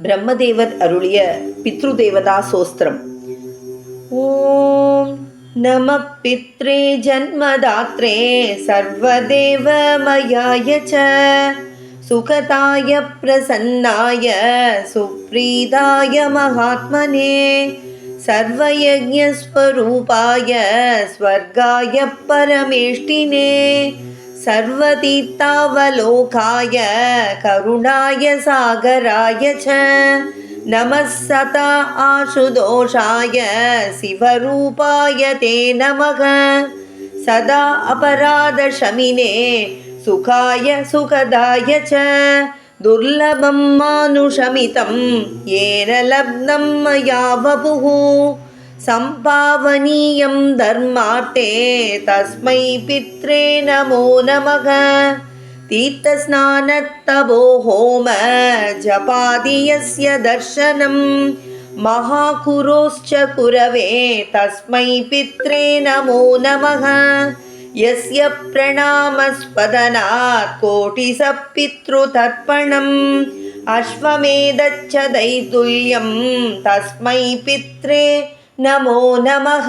பிரம்மதேவர் அருளிய பித்ருதேவதா சோஸ்திரம். ஓம் நம பித்ரே ஜன்மதாத்ரே சர்வதேவமயாய ச சுகதாய பிரசன்னாய சுப்ரீதாய மகாத்மனே சர்வயஜ்ஞஸ்வரூபாய ஸ்வர்காய பரமேஷ்டினே सर्वतीर्थावलोकाय करुणाय सागराय च नमः सदा आशुदोषाय शिवरूपाय ते नमः सदा अपराधशमिने सुखाय सुखदाय च दुर्लभं मानुषमितं येन लब्धं मया वपुः सम्पावनीयं धर्मार्थे तस्मै पित्रे नमो नमः तीर्थस्नानत्तपो होम जपादि यस्य दर्शनं महाकुरोश्च कुरवे तस्मै पित्रे नमो नमः यस्य प्रणामस्पदनात् कोटिसः पितृतर्पणम् अश्वमेधच्च दैतुल्यं तस्मै पित्रे नमो नमः.